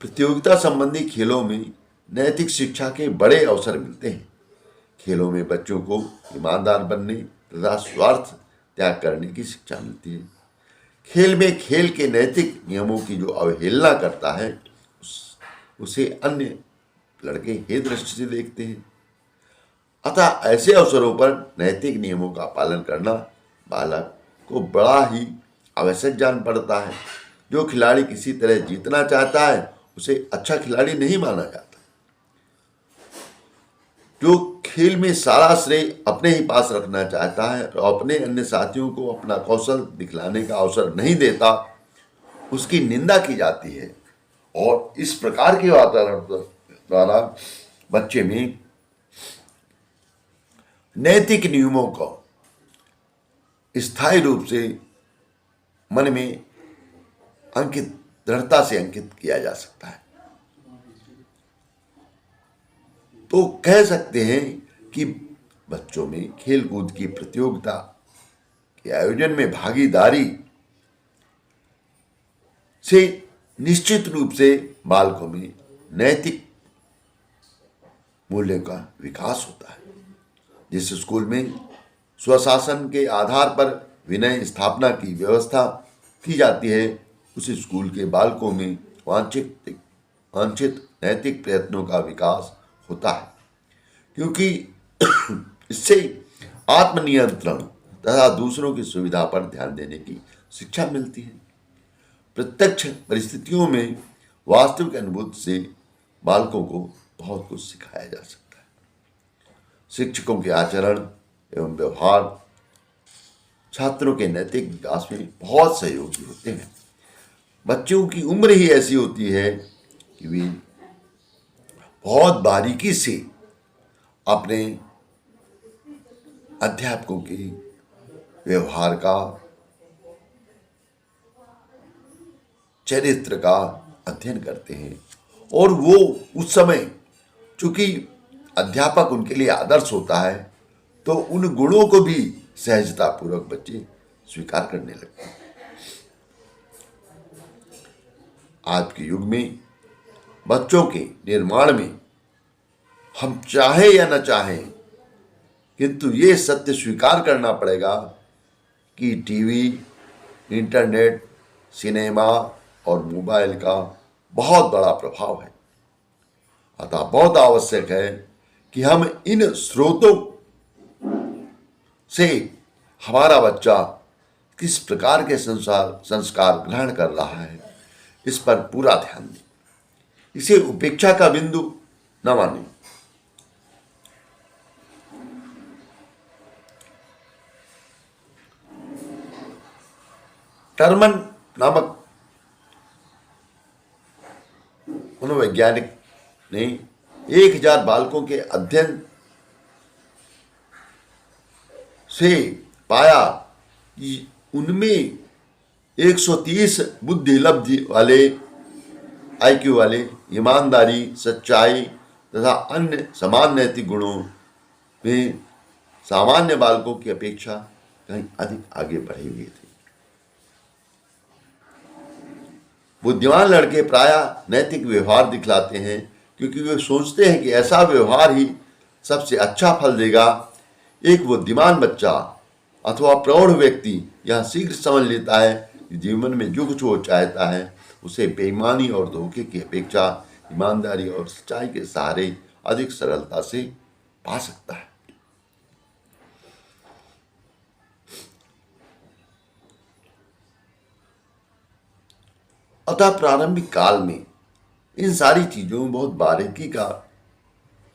Speaker 1: प्रतियोगिता संबंधी खेलों में नैतिक शिक्षा के बड़े अवसर मिलते हैं। खेलों में बच्चों को ईमानदार बनने तथा स्वार्थ त्याग करने की शिक्षा मिलती है। खेल में खेल के नैतिक नियमों की जो अवहेलना करता है उसे अन्य लड़के हे दृष्टि से देखते हैं। अतः ऐसे अवसरों पर नैतिक नियमों का पालन करना बालक को बड़ा ही आवश्यक जान पड़ता है। जो खिलाड़ी किसी तरह जीतना चाहता है उसे अच्छा खिलाड़ी नहीं माना जाता। जो खेल में सारा श्रेय अपने ही पास रखना चाहता है और अपने अन्य साथियों को अपना कौशल दिखलाने का अवसर नहीं देता, उसकी निंदा की जाती है। और इस प्रकार के वातावरण द्वारा बच्चे में नैतिक नियमों को स्थायी रूप से मन में अंकित, दृढ़ता से अंकित किया जा सकता है। तो कह सकते हैं कि बच्चों में खेल कूद की प्रतियोगिता के आयोजन में भागीदारी से निश्चित रूप से बालकों में नैतिक मूल्यों का विकास होता है। जिस स्कूल में स्वशासन के आधार पर विनय स्थापना की व्यवस्था की जाती है, उस स्कूल के बालकों में वांछित नैतिक प्रयत्नों का विकास होता है, क्योंकि इससे आत्मनियंत्रण तथा दूसरों की सुविधा पर ध्यान देने की शिक्षा मिलती है। प्रत्यक्ष परिस्थितियों में वास्तविक अनुभूति से बालकों को बहुत कुछ सिखाया जा सकता है। शिक्षकों के आचरण एवं व्यवहार छात्रों के नैतिक विकास में बहुत सहयोगी होते हैं। बच्चों की उम्र ही ऐसी होती है कि वे बहुत बारीकी से अपने अध्यापकों के व्यवहार का, चरित्र का अध्ययन करते हैं। और वो उस समय चूंकि अध्यापक उनके लिए आदर्श होता है, तो उन गुणों को भी सहजतापूर्वक बच्चे स्वीकार करने लगते हैं। आज के युग में बच्चों के निर्माण में हम चाहे या न चाहें, किंतु ये सत्य स्वीकार करना पड़ेगा कि टीवी, इंटरनेट, सिनेमा और मोबाइल का बहुत बड़ा प्रभाव है। अतः बहुत आवश्यक है कि हम इन स्रोतों से हमारा बच्चा किस प्रकार के संस्कार ग्रहण कर रहा है, इस पर पूरा ध्यान दें। इसे उपेक्षा का बिंदु न माने। टर्मन नामक मनोवैज्ञानिक ने 1000 बालकों के अध्ययन से पाया कि उनमें 130 बुद्धि लब्धि वाले, IQ वाले, ईमानदारी, सच्चाई तथा अन्य समान नैतिक गुणों में सामान्य बालकों की अपेक्षा कहीं अधिक आगे बढ़े हुए थे। बुद्धिमान लड़के प्रायः नैतिक व्यवहार दिखलाते हैं क्योंकि वे सोचते हैं कि ऐसा व्यवहार ही सबसे अच्छा फल देगा। एक बुद्धिमान बच्चा अथवा प्रौढ़ व्यक्ति यह शीघ्र समझ लेता है कि जीवन में जो कुछ वो चाहता है उसे बेईमानी और धोखे की अपेक्षा ईमानदारी और सच्चाई के सहारे अधिक सरलता से पा सकता है। अतः प्रारंभिक काल में इन सारी चीजों में बहुत बारीकी का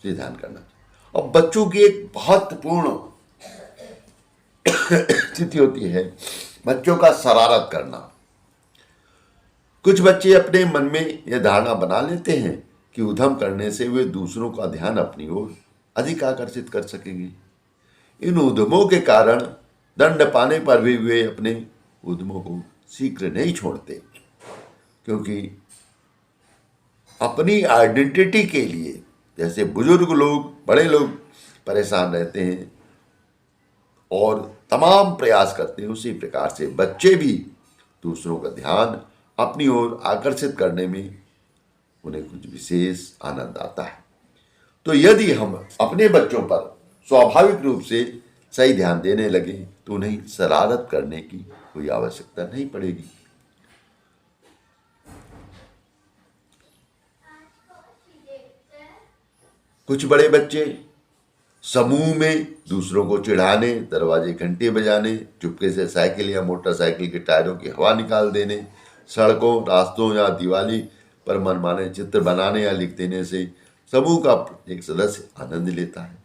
Speaker 1: से ध्यान करना चाहिए। अब बच्चों की एक महत्वपूर्ण स्थिति होती है बच्चों का शरारत करना। कुछ बच्चे अपने मन में यह धारणा बना लेते हैं कि उद्यम करने से वे दूसरों का ध्यान अपनी ओर अधिक आकर्षित कर सकेंगे। इन उद्यमों के कारण दंड पाने पर भी वे अपने उद्यमों को शीघ्र नहीं छोड़ते, क्योंकि अपनी आइडेंटिटी के लिए जैसे बुजुर्ग लोग, बड़े लोग परेशान रहते हैं और तमाम प्रयास करते हैं, उसी प्रकार से बच्चे भी दूसरों का ध्यान अपनी ओर आकर्षित करने में उन्हें कुछ विशेष आनंद आता है। तो यदि हम अपने बच्चों पर स्वाभाविक रूप से सही ध्यान देने लगे तो उन्हें शरारत करने की कोई आवश्यकता नहीं पड़ेगी। कुछ बड़े बच्चे समूह में दूसरों को चिढ़ाने, दरवाजे घंटे बजाने, चुपके से साइकिल या मोटरसाइकिल के टायरों की हवा निकाल देने, सड़कों, रास्तों या दिवाली पर मनमाने चित्र बनाने या लिख देने से समूह का एक सदस्य आनंद लेता है,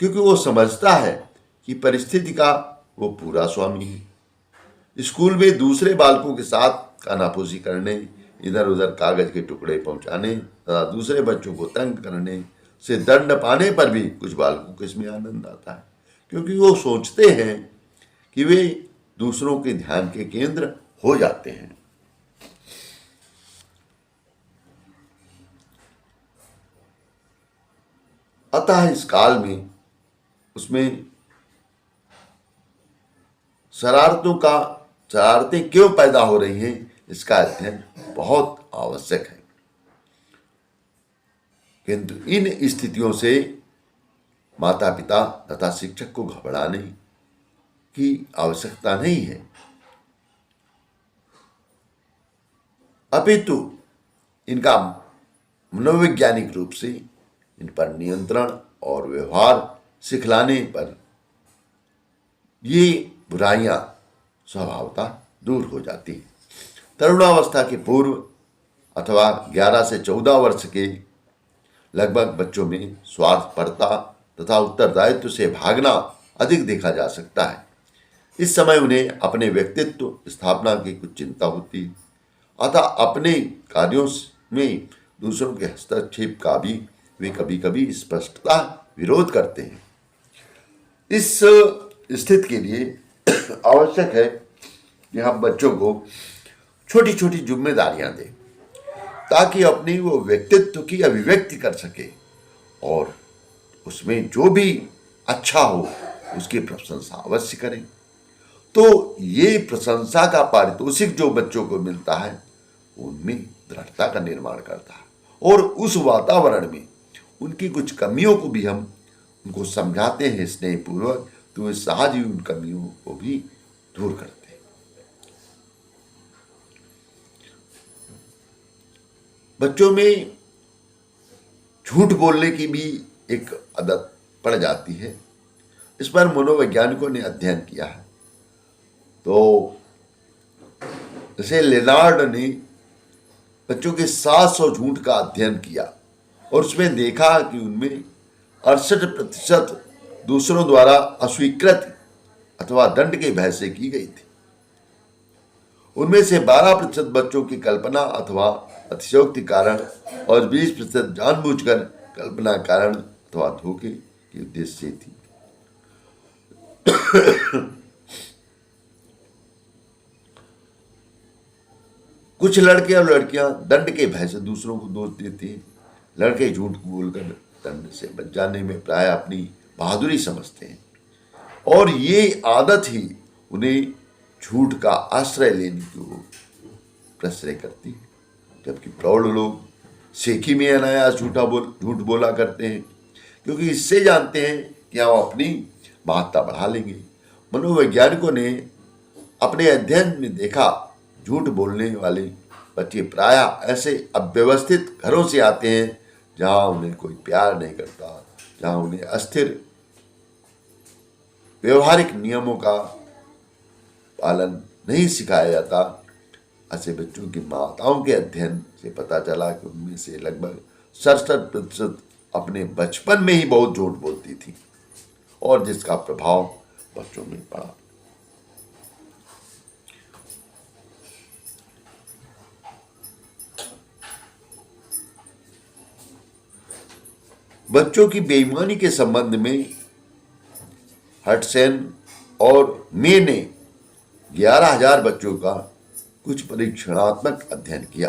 Speaker 1: क्योंकि वो समझता है कि परिस्थिति का वो पूरा स्वामी है। स्कूल में दूसरे बालकों के साथ कानाफूसी करने, इधर उधर कागज के टुकड़े पहुंचाने तथा दूसरे बच्चों को तंग करने से दंड पाने पर भी कुछ बालकों को इसमें आनंद आता है, क्योंकि वो सोचते हैं कि वे दूसरों के ध्यान के केंद्र हो जाते हैं। अतः इस काल में उसमें शरारतें क्यों पैदा हो रही हैं, इसका अध्ययन बहुत आवश्यक है। किंतु इन स्थितियों से माता पिता तथा शिक्षक को घबराने की आवश्यकता नहीं है, अपितु इनका मनोवैज्ञानिक रूप से इन पर नियंत्रण और व्यवहार सिखलाने पर ये बुराइयां स्वभावतः दूर हो जाती है। तरुणावस्था के पूर्व अथवा 11 से 14 वर्ष के लगभग बच्चों में स्वार्थपरता तथा उत्तरदायित्व से भागना अधिक देखा जा सकता है। इस समय उन्हें अपने व्यक्तित्व स्थापना की कुछ चिंता होती है, अतः अपने कार्यों में दूसरों के हस्तक्षेप का भी वे कभी कभी स्पष्टता विरोध करते हैं। इस स्थिति के लिए आवश्यक है कि हम बच्चों को छोटी छोटी जिम्मेदारियां दें ताकि अपनी वो व्यक्तित्व की अभिव्यक्ति कर सके और उसमें जो भी अच्छा हो उसकी प्रशंसा अवश्य करें। तो ये प्रशंसा का पारितोषिक जो बच्चों को मिलता है उनमें दृढ़ता का निर्माण करता है और उस वातावरण में उनकी कुछ कमियों को भी हम उनको समझाते हैं स्नेहपूर्वक, तो वे सहज ही उन कमियों को भी दूर करते हैं। बच्चों में झूठ बोलने की भी एक आदत पड़ जाती है। इस पर मनोवैज्ञानिकों ने अध्ययन किया है। तो जैसे लेनार्ड ने बच्चों के 700 झूठ का अध्ययन किया और उसमें देखा कि उनमें 68% दूसरों द्वारा अस्वीकृत अथवा दंड के भय से की गई थी। उनमें से 12% बच्चों की कल्पना अथवा अतिशयोक्ति कारण और 20% जानबूझकर कल्पना कारण अथवा धोखे के उद्देश्य से थी। कुछ लड़के और लड़कियां दंड के भय से दूसरों को दोष देते हैं। लड़के झूठ बोलकर दंड से बच जाने में प्राय अपनी बहादुरी समझते हैं और ये आदत ही उन्हें झूठ का आश्रय लेने की ओर प्रश्रय करती है। जबकि प्रौढ़ लोग सेखी में अनायास झूठ बोला करते हैं, क्योंकि इससे जानते हैं कि हम अपनी महत्ता बढ़ा लेंगे। मनोवैज्ञानिकों ने अपने अध्ययन में देखा, झूठ बोलने वाले बच्चे प्रायः ऐसे अव्यवस्थित घरों से आते हैं जहां उन्हें कोई प्यार नहीं करता, जहां उन्हें अस्थिर व्यवहारिक नियमों का पालन नहीं सिखाया जाता। ऐसे बच्चों की माताओं के अध्ययन से पता चला कि उनमें से लगभग 67% अपने बचपन में ही बहुत झूठ बोलती थी, और जिसका प्रभाव बच्चों में पड़ा। बच्चों की बेईमानी के संबंध में हटसेन और मे ने 11,000 बच्चों का कुछ परीक्षणात्मक अध्ययन किया।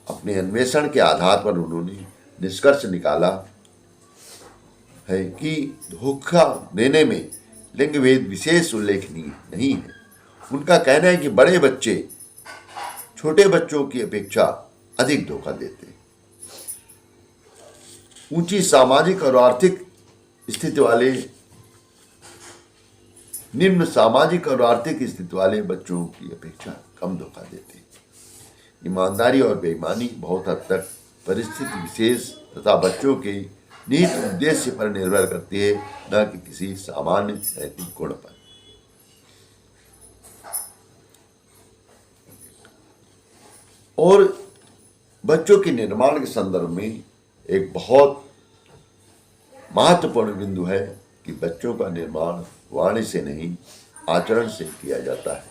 Speaker 1: अपने अन्वेषण के आधार पर उन्होंने निष्कर्ष निकाला है कि धोखा देने में लिंग भेद विशेष उल्लेखनीय नहीं है। उनका कहना है कि बड़े बच्चे छोटे बच्चों की अपेक्षा अधिक धोखा देते हैं। ऊंची सामाजिक और आर्थिक स्थिति वाले निम्न सामाजिक और आर्थिक स्थिति वाले बच्चों की अपेक्षा कम धोखा देते हैं। ईमानदारी और बेईमानी बहुत हद तक परिस्थिति विशेष तथा बच्चों के निहित उद्देश्य पर निर्भर करती है, न कि किसी सामान्य नैतिक गुण पर। और बच्चों के निर्माण के संदर्भ में एक बहुत महत्वपूर्ण बिंदु है कि बच्चों का निर्माण वाणी से नहीं, आचरण से किया जाता है।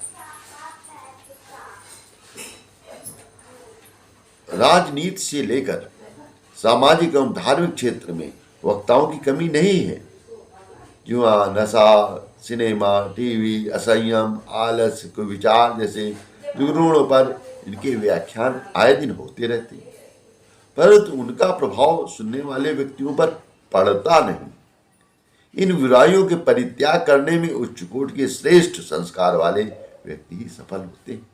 Speaker 1: राजनीति से लेकर सामाजिक एवं धार्मिक क्षेत्र में वक्ताओं की कमी नहीं है। जुआ, नशा, सिनेमा, टीवी, असंयम, आलस्य, कुविचार जैसे दुर्गुणों पर इनके व्याख्यान आए दिन होते रहते हैं, परंतु उनका प्रभाव सुनने वाले व्यक्तियों पर पड़ता नहीं। इन बुराइयों के परित्याग करने में उच्च कोटि के श्रेष्ठ संस्कार वाले व्यक्ति ही सफल होते हैं,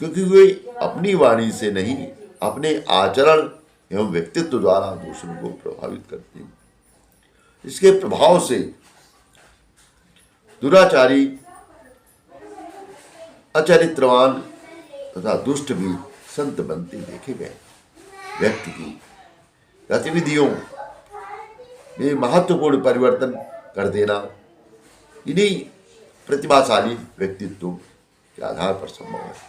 Speaker 1: क्योंकि वे अपनी वाणी से नहीं, अपने आचरण एवं व्यक्तित्व द्वारा दूसरों को प्रभावित करते हैं। इसके प्रभाव से दुराचारी, अचरित्रवान तथा दुष्ट भी संत बनते देखे गए। व्यक्ति की गतिविधियों में महत्वपूर्ण परिवर्तन कर देना इन्हीं प्रतिभाशाली व्यक्तित्व के आधार पर संभव है।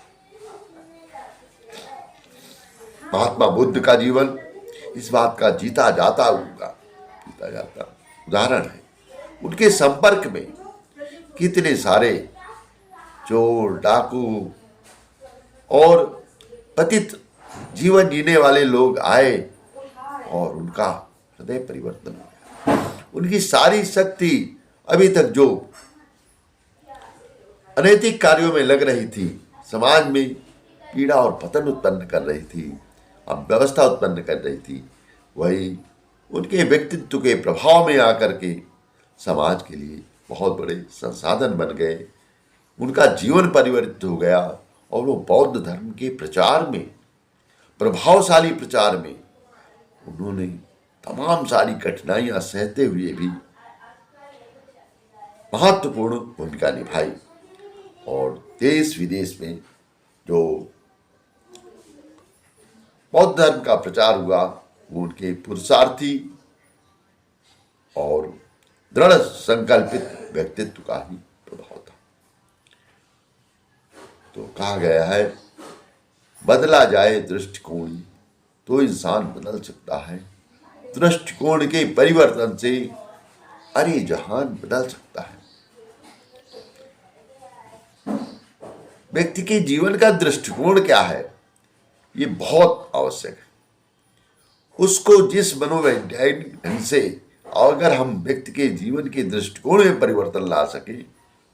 Speaker 1: महात्मा बुद्ध का जीवन इस बात का जीता जाता उदाहरण है। उनके संपर्क में कितने सारे चोर, डाकू और पतित जीवन जीने वाले लोग आए और उनका हृदय परिवर्तन हो गया। उनकी सारी शक्ति अभी तक जो अनैतिक कार्यों में लग रही थी, समाज में पीड़ा और पतन उत्पन्न कर रही थी, अव्यवस्था उत्पन्न कर रही थी, वही उनके व्यक्तित्व के प्रभाव में आकर के समाज के लिए बहुत बड़े संसाधन बन गए। उनका जीवन परिवर्तित हो गया और वो बौद्ध धर्म के प्रचार में, प्रभावशाली प्रचार में उन्होंने तमाम सारी कठिनाइयां सहते हुए भी महत्वपूर्ण भूमिका निभाई। और देश विदेश में जो बौद्ध धर्म का प्रचार हुआ, वो उनके पुरुषार्थी और दृढ़ संकल्पित व्यक्तित्व का ही प्रभाव था। तो कहा गया है, बदला जाए दृष्टिकोण तो इंसान बदल सकता है, दृष्टिकोण के परिवर्तन से अरे जहान बदल सकता है। व्यक्ति के जीवन का दृष्टिकोण क्या है, ये बहुत आवश्यक है। उसको जिस मनोवैज्ञानिक ढंग से अगर हम व्यक्ति के जीवन के दृष्टिकोण में परिवर्तन ला सके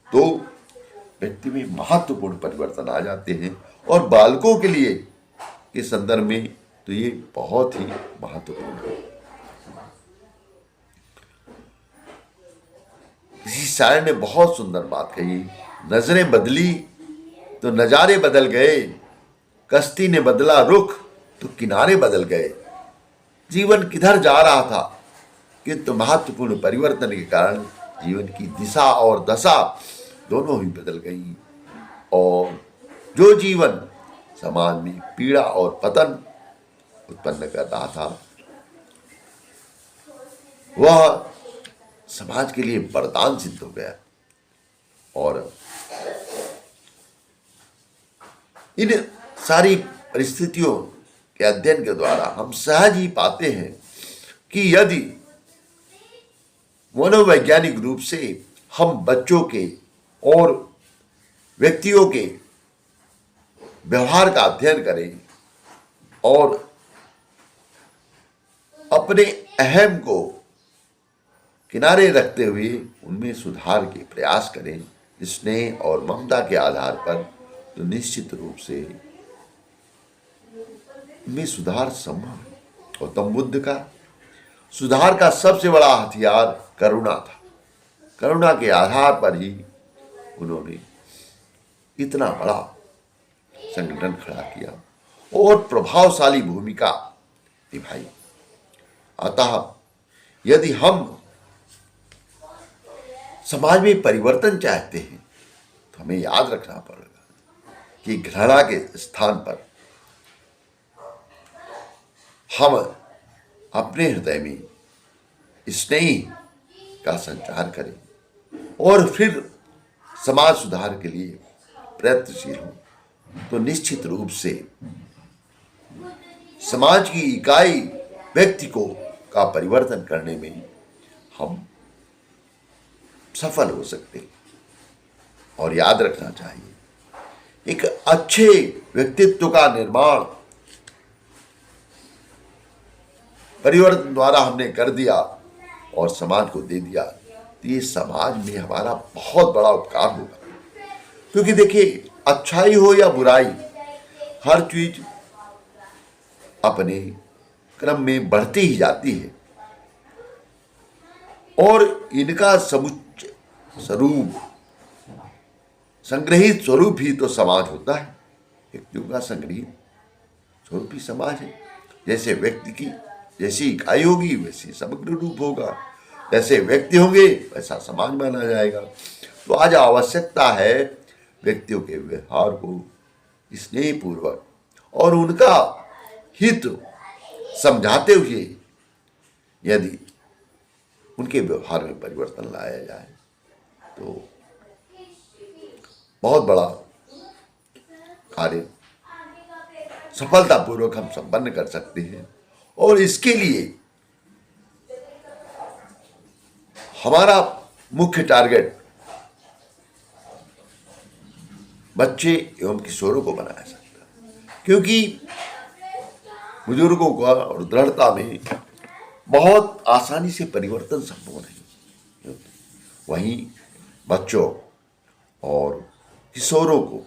Speaker 1: तो व्यक्ति में महत्वपूर्ण परिवर्तन आ जाते हैं। और बालकों के लिए के संदर्भ में तो ये बहुत ही महत्वपूर्ण है। किसी शायर ने बहुत सुंदर बात कही, नजरें बदली तो नजारे बदल गए, कश्ती ने बदला रुख तो किनारे बदल गए, जीवन किधर जा रहा था, किंतु महत्वपूर्ण परिवर्तन के कारण जीवन की दिशा और दशा दोनों ही बदल गई, और जो जीवन समाज में पीड़ा और पतन उत्पन्न कर रहा था वह समाज के लिए वरदान सिद्ध हो गया। और इन सारी परिस्थितियों के अध्ययन के द्वारा हम सहज ही पाते हैं कि यदि मनोवैज्ञानिक रूप से हम बच्चों के और व्यक्तियों के व्यवहार का अध्ययन करें और अपने अहम को किनारे रखते हुए उनमें सुधार के प्रयास करें, स्नेह और ममता के आधार पर, तो निश्चित रूप से में सुधार संभव है। गौतम बुद्ध का सुधार का सबसे बड़ा हथियार करुणा था। करुणा के आधार पर ही उन्होंने इतना बड़ा संगठन खड़ा किया और प्रभावशाली भूमिका निभाई। अतः यदि हम समाज में परिवर्तन चाहते हैं तो हमें याद रखना पड़ेगा कि घृणा के स्थान पर हम अपने हृदय में स्नेह का संचार करें और फिर समाज सुधार के लिए प्रयत्नशील हों, तो निश्चित रूप से समाज की इकाई व्यक्ति को का परिवर्तन करने में हम सफल हो सकते हैं। और याद रखना चाहिए, एक अच्छे व्यक्तित्व का निर्माण परिवर्तन द्वारा हमने कर दिया और समाज को दे दिया, तो ये समाज में हमारा बहुत बड़ा उपकार होगा। क्योंकि देखिए, अच्छाई हो या बुराई, हर चीज अपने क्रम में बढ़ती ही जाती है और इनका समुच्चय स्वरूप, संग्रहित स्वरूप ही तो समाज होता है। व्यक्तियों का संग्रहित स्वरूप ही समाज है। जैसे व्यक्ति की जैसी इकाई होगी वैसे समग्र रूप होगा, जैसे व्यक्ति होंगे वैसा समाज माना जाएगा। तो आज आवश्यकता है व्यक्तियों के व्यवहार को स्नेहपूर्वक और उनका हित समझाते हुए यदि उनके व्यवहार में परिवर्तन लाया जाए तो बहुत बड़ा कार्य सफलतापूर्वक हम संपन्न कर सकते हैं। और इसके लिए हमारा मुख्य टारगेट बच्चे एवं किशोरों को बनाया सकता है, क्योंकि बुजुर्गों का और दृढ़ता में बहुत आसानी से परिवर्तन संभव नहीं। वहीं बच्चों और किशोरों को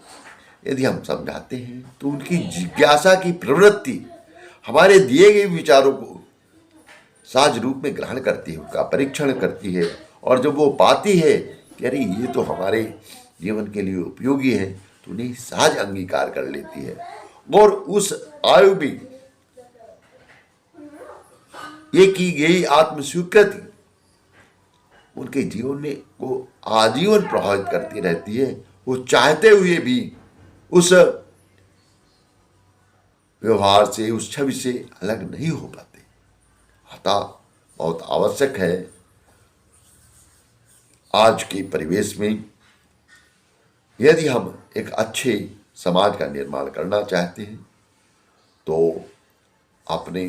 Speaker 1: यदि हम समझाते हैं तो उनकी जिज्ञासा की प्रवृत्ति हमारे दिए गए विचारों को सहज रूप में ग्रहण करती है, उनका परीक्षण करती है, और जब वो पाती है कि अरे ये तो हमारे जीवन के लिए उपयोगी है, तो उन्हें सहज अंगीकार कर लेती है। और उस आयु में ये की गई आत्म स्वीकृति उनके जीवन में को आजीवन प्रभावित करती रहती है। वो चाहते हुए भी उस व्यवहार से, उस छवि से अलग नहीं हो पाते। अतः बहुत आवश्यक है आज के परिवेश में, यदि हम एक अच्छे समाज का निर्माण करना चाहते हैं तो अपने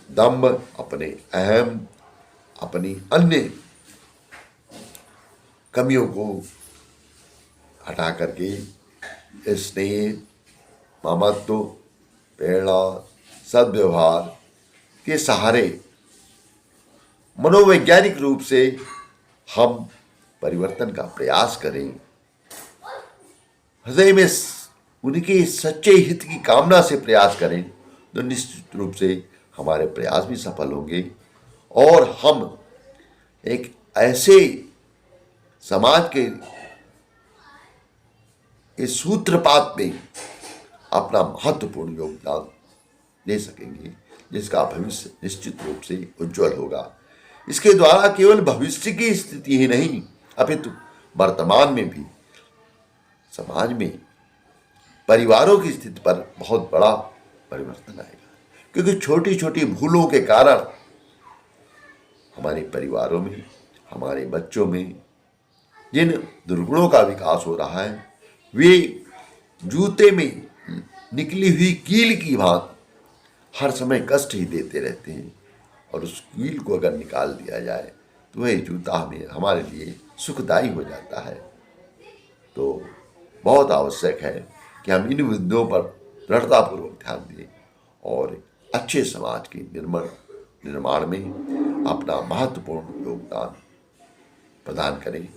Speaker 1: दम्भ, अपने अहम, अपनी अन्य कमियों को हटा करके स्नेह, ममत्व, प्रेरणा, सद्व्यवहार के सहारे मनोवैज्ञानिक रूप से हम परिवर्तन का प्रयास करें। हृदय में उनके सच्चे हित की कामना से प्रयास करें तो निश्चित रूप से हमारे प्रयास भी सफल होंगे और हम एक ऐसे समाज के इस सूत्रपात में अपना महत्वपूर्ण योगदान दे सकेंगे, जिसका भविष्य निश्चित रूप से उज्जवल होगा। इसके द्वारा केवल भविष्य की स्थिति ही नहीं, अपितु वर्तमान में भी समाज में परिवारों की स्थिति पर बहुत बड़ा परिवर्तन आएगा, क्योंकि छोटी छोटी भूलों के कारण हमारे परिवारों में, हमारे बच्चों में जिन दुर्गुणों का विकास हो रहा है, वे जूते में निकली हुई कील की भांति हर समय कष्ट ही देते रहते हैं। और उस कील को अगर निकाल दिया जाए तो वह जूता हमारे लिए सुखदायी हो जाता है। तो बहुत आवश्यक है कि हम इन बिंदुओं पर दृढ़तापूर्वक ध्यान दें और अच्छे समाज के निर्माण में अपना महत्वपूर्ण योगदान प्रदान करें।